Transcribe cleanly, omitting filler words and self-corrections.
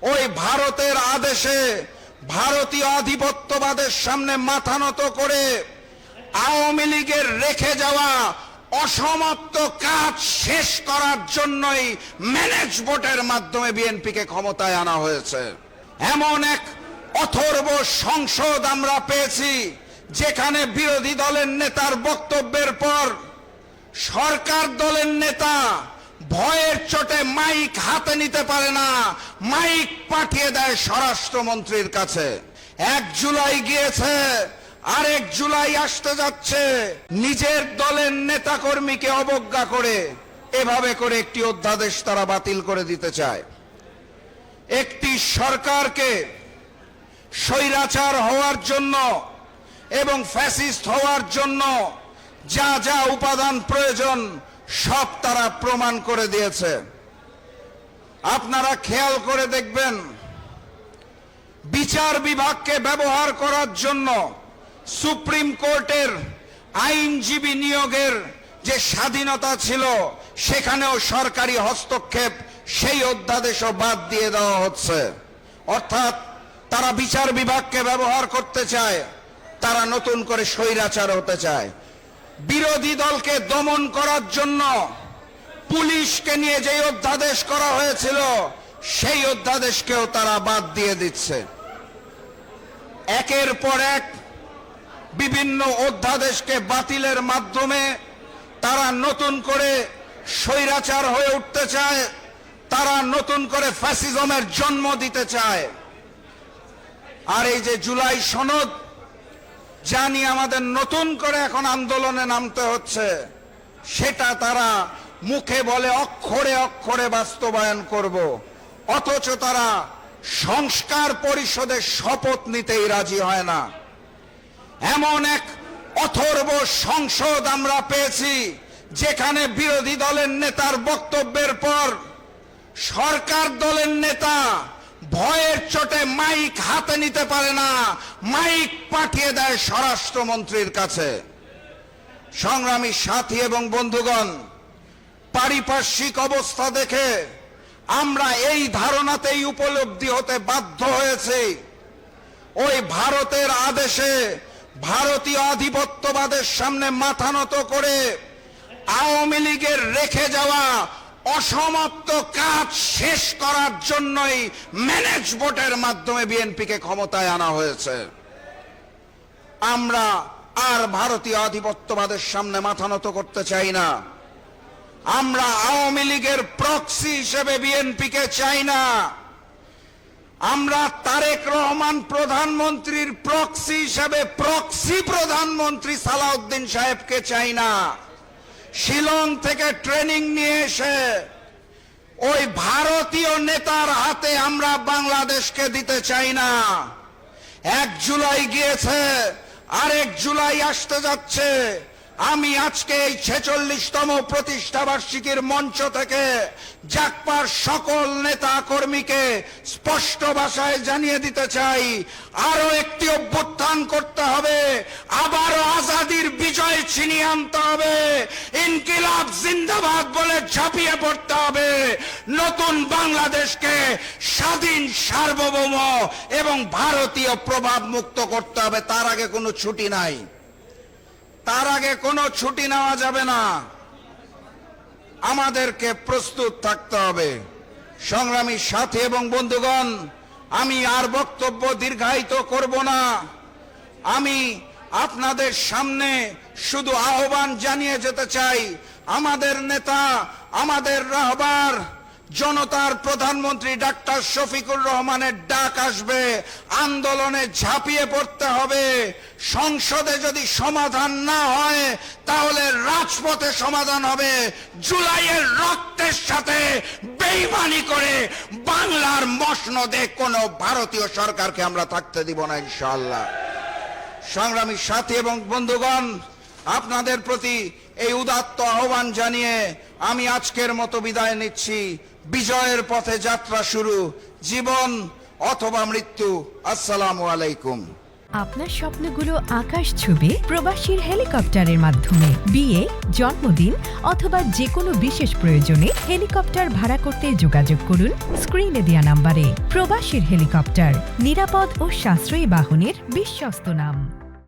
ওই ভারতের আদেশে ভারতীয় আধিপত্যবাদের সামনে মাথা নত করে আওয়ামী লীগের রেখে যাওয়া অসমাপ্ত কাজ শেষ করার জন্যই ম্যানেজ ভোটের মাধ্যমে বিএনপিকে ক্ষমতায় আনা হয়েছে। এমন এক অথর্ব সংসদ আমরা পেয়েছি যেখানে বিরোধী দলের নেতার বক্তব্যের পর সরকার দলের নেতা ভয়ের চোটে মাইক হাতে নিতে পারে না, মাইক পাঠিয়ে দেয় স্বরাষ্ট্রমন্ত্রীর কাছে। 1 জুলাই গিয়েছে, আরেক জুলাই আসতে যাচ্ছে, নিজের দলের নেতাকর্মীকে অবজ্ঞা করে এভাবে করে একটি অধ্যাদেশ তারা বাতিল করে দিতে চায়। একটি সরকারকে স্বৈরাচার হওয়ার জন্য এবং ফ্যাসিস্ট হওয়ার জন্য যা যা উপাদান প্রয়োজন সব তারা প্রমাণ করে দিয়েছে। আপনারা খেয়াল করে দেখবেন, বিচার বিভাগকে ব্যবহার করার জন্য সুপ্রিম কোর্টের আইনজীবী নিয়োগের যে স্বাধীনতা ছিল সেখানেও সরকারি হস্তক্ষেপ, সেই অধ্যাদেশও বাদ দিয়ে দেওয়া হচ্ছে। অর্থাৎ তারা বিচার বিভাগকে ব্যবহার করতে চায়, তারা নতুন করে স্বৈরাচার হতে চায়। বিরোধী দলকে দমন করার জন্য পুলিশকে নিয়ে যে অধ্যাদেশ করা হয়েছিল সেই অধ্যাদেশকেও তারা বাদ দিয়ে দিচ্ছে। একের পর এক বিভিন্ন অধ্যাদেশকে বাতিলের মাধ্যমে তারা নতুন করে স্বৈরাচার হয়ে উঠতে চায়, তারা নতুন করে ফ্যাসিজমের জন্ম দিতে চায়। আর এই যে জুলাই সনদ, জানি আমাদের নতুন করে এখন আন্দোলনে নামতে হচ্ছে, সেটা তারা মুখে বলে অক্ষরে অক্ষরে বাস্তবায়ন করব, অথচ তারা সংস্কার পরিষদের শপথ নিতেই রাজি হয় না। এমন এক অথর্ব সংসদ আমরা পেয়েছি যেখানে বিরোধী দলের নেতার বক্তব্যের পর সরকার দলের নেতা ভয়ের চোটে মাইক হাতে নিতে পারে না, মাইক পাঠিয়ে দেয় স্বরাষ্ট্রমন্ত্রীর কাছে। সংগ্রামী সাথী এবং বন্ধুগণ, পারিপার্শ্বিক অবস্থা দেখে আমরা এই ধারণাতেই উপলব্ধি হতে বাধ্য হয়েছি, ওই ভারতের আদেশে ভারতীয় আধিপত্যবাদের সামনে মাথা নত করে আওয়ামী লীগের রেখে যাওয়া অসমাপ্ত কাজ শেষ করার জন্যই ম্যানেজ ভোটের মাধ্যমে বিএনপিকে ক্ষমতায় আনা হয়েছে। আমরা আর ভারতীয় আধিপত্যবাদের সামনে মাথা নত করতে চাই না। আমরা আওয়ামী লীগের প্রক্সি হিসেবে বিএনপিকে চাই না। আমরা তারেক রহমান প্রধানমন্ত্রীর প্রক্সি হিসেবে প্রক্সি প্রধানমন্ত্রী সালাউদ্দিন সাহেবকে চাই না। শিলং থেকে ট্রেনিং নিয়ে এসে ওই ভারতীয় নেতার হাতে আমরা বাংলাদেশকে দিতে চাই না। 1 জুলাই গিয়েছে, আরেক জুলাই আসতে যাচ্ছে। আমি আজকে এই 46তম প্রতিষ্ঠাবার্ষিকীর মঞ্চ থেকে জাগপার সকল নেতা কর্মীকে স্পষ্ট ভাষায় জানিয়ে দিতে চাই, আরো একটি অভ্যুত্থান করতে হবে, আবারও আজাদির বিজয় ছিনিয়ে আনতে হবে, ইনকিলাব জিন্দাবাদ বলে ঝাঁপিয়ে পড়তে হবে, নতুন বাংলাদেশকে স্বাধীন, সার্বভৌম এবং ভারতীয় প্রভাব মুক্ত করতে হবে। তার আগে কোনো ছুটি নাই, তার আগে কোনো ছুটি নেওয়া যাবে না। আমাদেরকে প্রস্তুত থাকতে হবে। সংগ্রামী সাথী এবং বন্ধুগণ, আমি আর বক্তব্য দীর্ঘায়িত করব না। আমি আপনাদের সামনে শুধু আহ্বান জানিয়ে যেতে চাই, আমাদের নেতা, আমাদের রাহবার, জনতার প্রধানমন্ত্রী ডাক্তার শফিকুর রহমানের ডাক আসবে, আন্দোলনে ঝাঁপিয়ে পড়তে হবে। সংসদে যদি সমাধান না হয় তাহলে রাজপথে সমাধান হবে। জুলাইয়ের রক্তের সাথে বেইমানি করে বাংলার মসনদে কোনো ভারতীয় সরকারকে আমরা থাকতে দিব না ইনশাআল্লাহ। সংগ্রামী সাথী এবং বন্ধুগণ, আপনাদের প্রতি এই উদাত্ত আহ্বান জানিয়ে আমি আজকের মতো বিদায় নিচ্ছি। বিজয়ের পথে যাত্রা শুরু, জীবন অথবা মৃত্যু। আসসালামু আলাইকুম। আপনার স্বপ্নগুলো আকাশ ছুবে প্রবাসীর হেলিকপ্টারের মাধ্যমে। বিয়ে, জন্মদিন অথবা যে কোনো বিশেষ প্রয়োজনে হেলিকপ্টার ভাড়া করতে যোগাযোগ করুন স্ক্রিনে দেয়া নাম্বারে। প্রবাসীর হেলিকপ্টার, নিরাপদ ও সাশ্রয়ী বাহনের বিশ্বস্ত নাম।